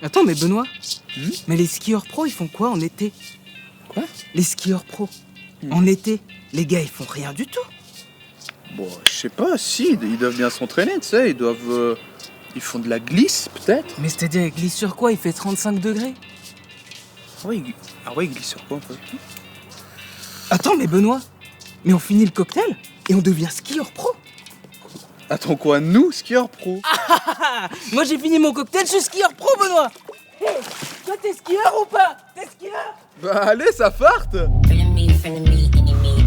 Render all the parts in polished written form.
Attends, mais Benoît, Hmm mais les skieurs pro, ils font quoi en été? Quoi? Les skieurs pro, en été, les gars, ils font rien du tout. Bon, je sais pas, si, ils doivent bien s'entraîner, tu sais, ils font de la glisse, peut-être. Mais c'est-à-dire, ils glissent sur quoi? Il fait 35 degrés. Ah ouais, ils glissent sur quoi, un peu? Attends, mais Benoît, mais on finit le cocktail et on devient skieur pro. Attends quoi, nous, skieurs pro? Moi, j'ai fini mon cocktail, je suis skieur pro, Benoît. Hey, toi, t'es skieur ou pas? T'es skieur? Bah allez, ça parte. Feeling me, enemy.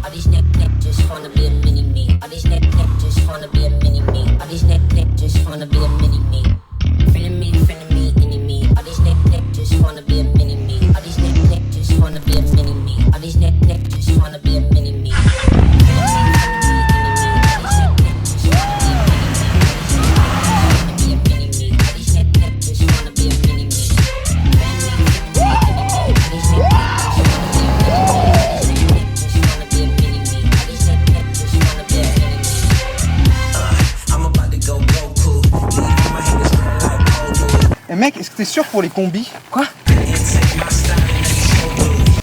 All these neck just wanna be a mini me. All these neck just wanna be a mini me. All these neck just wanna be a mini me. Feeling me, enemy. All these neck just wanna be a mini me. All these neck just wanna be a mini me. All these neck just wanna be a mini me. Eh mec, est-ce que t'es sûr pour les combis? Quoi?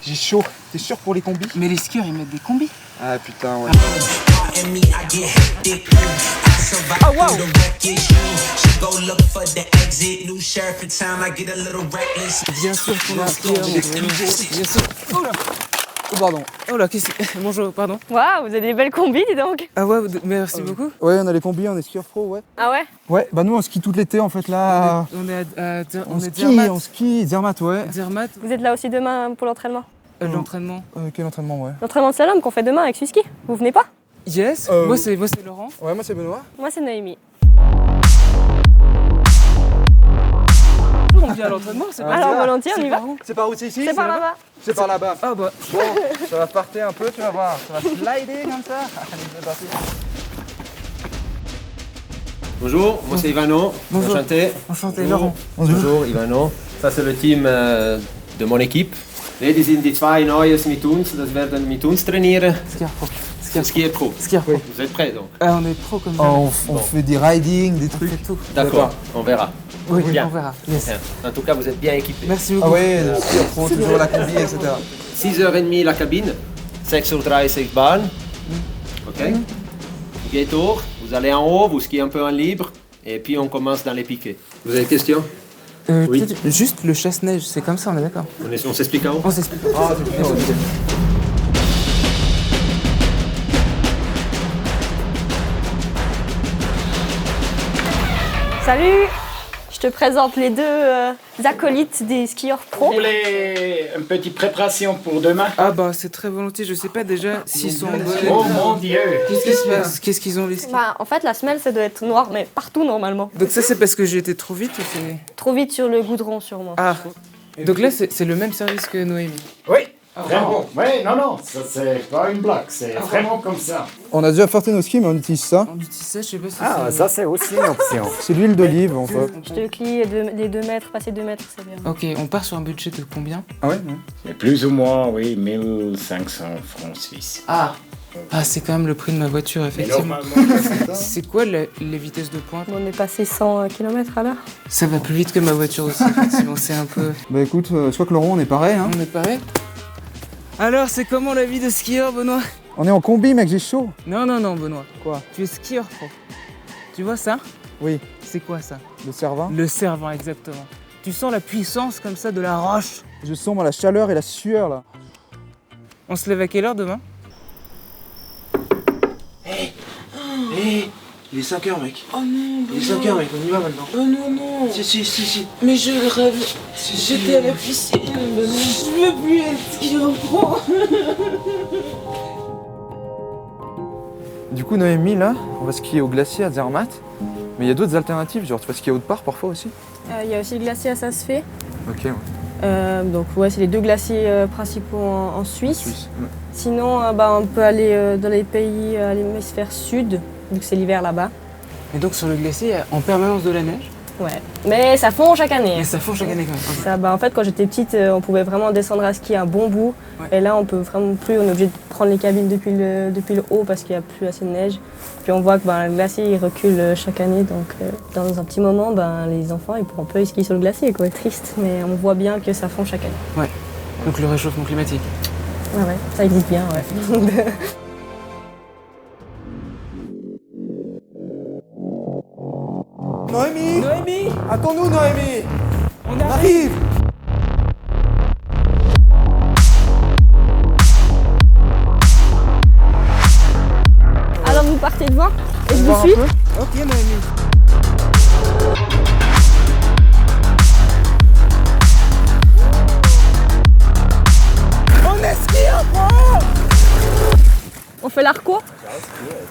J'ai chaud. T'es sûr pour les combis? Mais les skieurs, ils mettent des combis. Ah putain, ouais. Ah waouh! Bien sûr qu'on est skieur, mon frère. Bien sûr. Oh là! Oh pardon. Oh là, qu'est-ce que... Bonjour, pardon. Waouh, vous avez des belles combis, dis donc. Ah ouais, merci beaucoup. Ouais, on a les combis, on est skieurs pro, ouais. Ah ouais? Ouais, bah nous on skie tout l'été en fait là. On est On est ski, Zermatt, ouais. Zermatt. Vous êtes là aussi demain pour l'entraînement? L'entraînement. Quel entraînement, ouais. L'entraînement de slalom qu'on fait demain avec Suski. Vous venez pas? Yes. Moi c'est Laurent. Ouais, moi c'est Benoît. Moi c'est Noémie. On vient à l'entraînement, c'est pas Alors volontiers, on y va. C'est par où c'est ici? C'est par là-bas. C'est par là-bas. Ah bah. Bon, ça va partir un peu, tu vas voir. Ça va slider comme ça. Allez, c'est parti. Bonjour, moi c'est Ivano. Bonjour. Enchanté. Enchanté, Laurent. Bonjour Ivano. Ça c'est le team de mon équipe. Die sind die zwei Neues mit uns, das werden mit uns trainieren. Skieur pro. Skier pro. Skieur pro. Vous êtes prêts donc? Ah, on est pro comme ça. On fait des riding, des On trucs. fait tout. D'accord, on verra. Oui, Bien. on verra. Yes. Bien. En tout cas, vous êtes bien équipés. Merci beaucoup. Ah ouais, le skieur pro, toujours la combi, etc. 6h30 la cabine, 6h30 Bahn. Ok? Vous geht hoch, vous allez en haut, vous skiez un peu en libre, et puis on commence dans les piquets. Vous avez des questions? Oui. peut-être juste le chasse-neige, c'est comme ça, on est d'accord? On s'explique en haut? On s'explique. Ah, c'est bien. Salut. Je te présente les deux acolytes des skieurs pro. Vous voulez une petite préparation pour demain? Ah bah c'est très volontiers, je sais pas déjà s'ils sont en bonne. Oh mon Dieu! Qu'est-ce qui se passe? Qu'est-ce qu'ils ont les skis? Bah, en fait, la semelle, ça doit être noir, mais partout normalement. Donc ça c'est parce que j'ai été trop vite ou c'est... Trop vite sur le goudron, sûrement. Ah. Donc là c'est le même service que Noémie. Oui, vraiment. Oui, non, ça c'est pas une blague, c'est vraiment comme ça. On a déjà forté nos skis, mais on utilise ça. On utilise ça, je sais pas si Ah, c'est... ça c'est aussi une option. C'est l'huile d'olive en fait. Je te le clie les 2 mètres, passer 2 mètres, c'est bien. Ok, on part sur un budget de combien? Ah ouais, C'est plus ou moins, oui, 1500 francs suisses. Ah, c'est quand même le prix de ma voiture, Mais effectivement. normalement, C'est quoi les vitesses de pointe? On est passé 100 km à l'heure. Ça va plus vite que ma voiture aussi, effectivement, c'est un peu... Bah écoute, je crois que Laurent, on est pareil, hein. On est pareil? Alors, c'est comment la vie de skieur, Benoît? On est en combi, mec, j'ai chaud. Non, Benoît. Quoi? Tu es skieur pro. Tu vois ça? Oui, C'est quoi ça? le cervin. Le servant, exactement. Tu sens la puissance comme ça de la roche. Je sens moi la chaleur et la sueur là. On se lève à quelle heure demain? Il est 5h, mec. Oh non, Il est 5h, mec, on y va maintenant. oh non, non. Si. Mais je rêve. J'étais à la piscine. Mais non, je veux plus être skieur pro. Du coup, Noémie, là, on va skier au glacier à Zermatt. Mais il y a d'autres alternatives, genre tu vas skier autre part parfois aussi. Il y a aussi le glacier à Saas-Fee. Ok, ouais. Donc ouais, c'est les 2 glaciers principaux en Suisse. Suisse. Ouais. Sinon, on peut aller dans les pays à l'hémisphère sud, vu que c'est l'hiver là-bas. Et donc sur le glacier, il y a en permanence de la neige? Ouais. Mais ça fond chaque année. Mais ça fond chaque année quand même. Ça, bah, en fait, quand j'étais petite, on pouvait vraiment descendre à ski un bon bout. Ouais. Et là, on peut vraiment plus. On est obligé de prendre les cabines depuis le haut parce qu'il n'y a plus assez de neige. Puis on voit que le glacier il recule chaque année. Donc, dans un petit moment, les enfants ils pourront plus skier sur le glacier. Quoi. Triste, mais on voit bien que ça fond chaque année. Ouais. Donc le réchauffement climatique. Ouais, ça existe bien, ouais. Noémie, Noémie, attends-nous Noémie. on Arrive. Alors vous partez devant et je Voir vous un suis. peu. Ok Noémie. On est skié pro. On fait l'arco.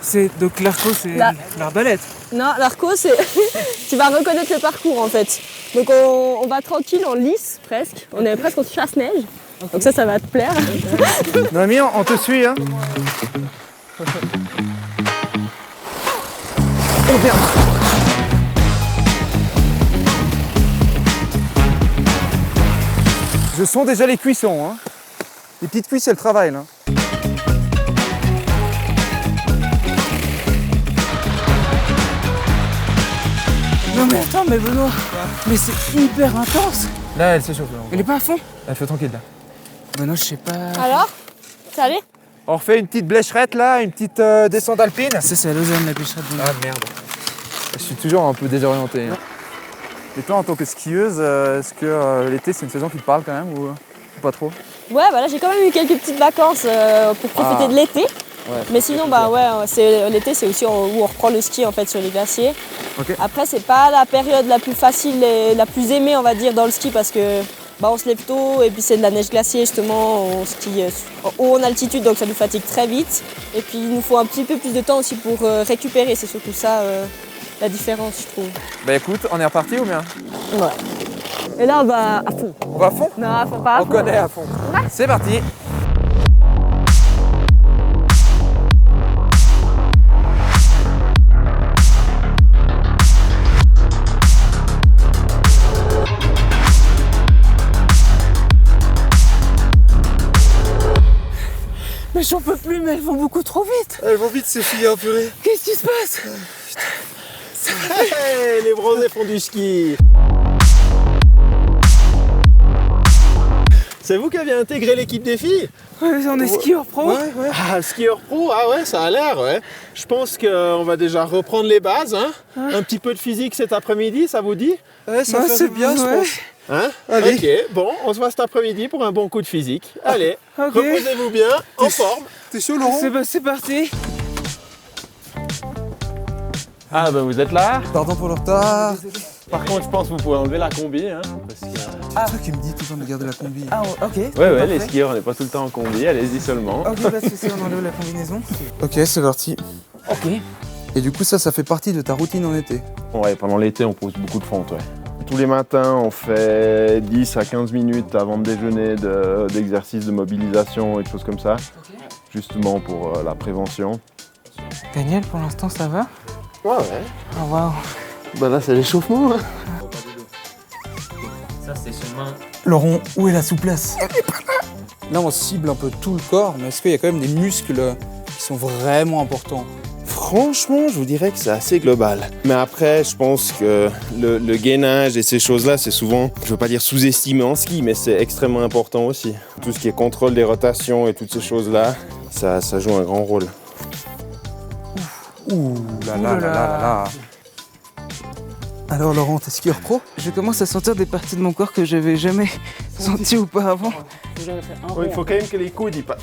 C'est donc l'arco, c'est La- l'arbalète. Non, l'arco, c'est. Tu vas reconnaître le parcours en fait. Donc on va tranquille, on lisse presque. On est presque au chasse-neige. Donc ça va te plaire. Noémie, on te suit hein. Oh merde. Je sens déjà les cuissons hein. Les petites cuisses elles travaillent là. Non mais attends, mais Benoît, mais c'est hyper intense. Là elle s'échauffe là. Elle est pas à fond. Elle fait tranquille là. Benoît, je sais pas. Alors ça allait? On refait une petite blécherette là, une petite descente alpine. Ça c'est à Lausanne la pêcherette. Ah merde. Je suis toujours un peu désorienté. hein. Et toi en tant que skieuse, est-ce que l'été c'est une saison qui te parle quand même ou pas trop? Ouais, bah là j'ai quand même eu quelques petites vacances pour profiter Ah. de l'été. Ouais. Mais sinon, l'été c'est aussi où on reprend le ski en fait sur les glaciers. Ok. Après, c'est pas la période la plus facile et la plus aimée, on va dire, dans le ski parce que on se lève tôt et puis c'est de la neige glacée justement. On skie haut en altitude donc ça nous fatigue très vite. Et puis il nous faut un petit peu plus de temps aussi pour récupérer. C'est surtout ça la différence, je trouve. Bah écoute, on est reparti ou bien? Ouais. Et là, on va à fond. On va à fond? Non, faut pas à On fond. connaît à fond. C'est parti. Mais j'en peux plus, mais elles vont beaucoup trop vite. Elles vont vite ces filles, hein, purée. Qu'est-ce qui se passe? Hey, les bronzés font du ski. C'est vous qui avez intégré l'équipe des filles? Ouais, on est skieur pro. Ouais, ouais. Ah, skieur pro, ah ouais, ça a l'air, ouais. Je pense qu'on va déjà reprendre les bases, hein. Un petit peu de physique cet après-midi, ça vous dit? Ouais, ça Ouais, fait c'est du bien, je ouais. pense. Hein? Allez. Ok, bon, on se voit cet après-midi pour un bon coup de physique. Allez, Ok. reposez-vous bien, en forme. T'es chaud, Laurent? C'est parti. Ah ben vous êtes là. Pardon pour le retard. Par contre, je pense que vous pouvez enlever la combi, hein. Parce que... C'est toi qui me dis tout le temps de garder la combi. Ah ok. Ouais, les skieurs, on n'est pas tout le temps en combi, allez-y seulement. Ok, pas de soucis, on enlève la combinaison. Ok, c'est parti. Ok. Et du coup, ça fait partie de ta routine en été. Ouais, pendant l'été, on pose beaucoup de fente, ouais. Tous les matins, on fait 10 à 15 minutes avant de déjeuner d'exercices de mobilisation et de choses comme ça, justement pour la prévention. Daniel, pour l'instant, ça va? Ouais. Oh waouh. Bah là, c'est l'échauffement, hein. Ça, c'est seulement. Laurent, où est la souplesse? Là, on cible un peu tout le corps, mais est-ce qu'il y a quand même des muscles qui sont vraiment importants? Franchement, je vous dirais que c'est assez global. Mais après, je pense que le gainage et ces choses-là, c'est souvent, je veux pas dire sous-estimé en ski, mais c'est extrêmement important aussi. Tout ce qui est contrôle des rotations et toutes ces choses-là, ça joue un grand rôle. Ouh là là là là là là. Alors Laurent, t'es skieur pro? Je commence à sentir des parties de mon corps que j'avais jamais senties auparavant. Il faut quand même que les coudes y passent.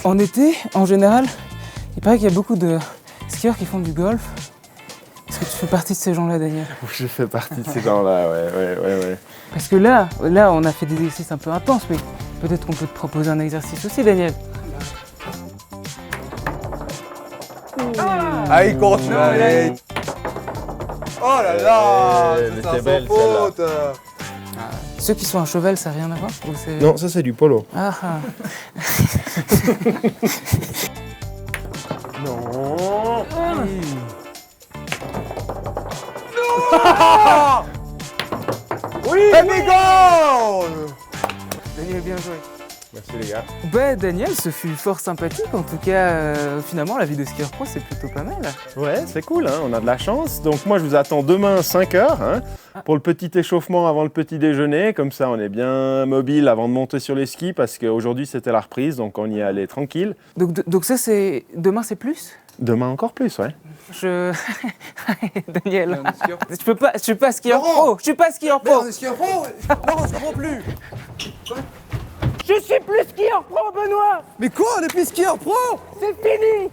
En été, en général, il paraît qu'il y a beaucoup de skieurs qui font du golf. Est-ce que tu fais partie de ces gens-là, Daniel? Je fais partie de ces gens-là, ouais. Parce que là, on a fait des exercices un peu intenses, mais peut-être qu'on peut te proposer un exercice aussi, Daniel. Ah, il continue. Allez. Oh là là, Ouais, c'est mais t'es un belle, sans faute. Ceux qui sont à cheval, ça n'a rien à voir ou c'est... Non, ça c'est du polo. Ah, ah. Non. Et goal! Daniel, bien joué. Merci les gars. Bah Daniel, ce fut fort sympathique. En tout cas, finalement, la vie de skieur pro, c'est plutôt pas mal. Ouais, c'est cool, hein, on a de la chance. Donc moi, je vous attends demain à 5h hein, pour le petit échauffement avant le petit déjeuner. Comme ça, on est bien mobile avant de monter sur les skis parce qu'aujourd'hui, c'était la reprise, donc on y allait tranquille. Donc ça, c'est... Demain, c'est plus? Demain encore plus, ouais. Daniel, je suis pas skieur pro. Je suis pas skieur pro. On est skieur pro. Non, je comprends plus. Je suis plus skieur pro, Benoît. Mais quoi, on est plus skieur pro? C'est fini.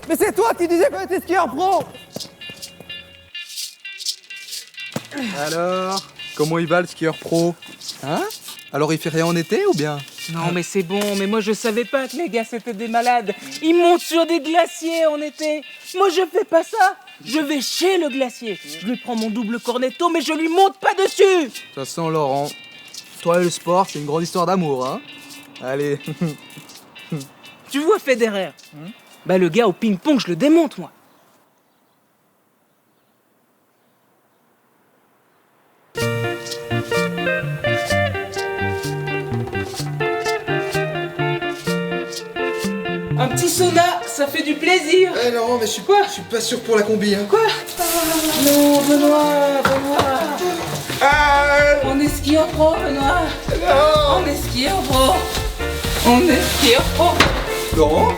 Mais c'est toi qui disais qu'on était skieur pro. Alors, comment il va le skieur pro? Hein? Alors il fait rien en été ou bien? Non mais c'est bon, mais moi je savais pas que les gars c'était des malades. Ils montent sur des glaciers en été. Moi je fais pas ça. Je vais chez le glacier. Je lui prends mon double cornetto mais je lui monte pas dessus. De toute façon Laurent, toi et le sport c'est une grande histoire d'amour, hein? Allez. Tu vois Federer? Bah le gars au ping-pong je le démonte moi. Un petit sauna, ça fait du plaisir. Eh Laurent, mais je suis pas sûr pour la combi, hein. Quoi? Non, Benoît. On est skieur pro, Benoît. On est skieur pro. Laurent?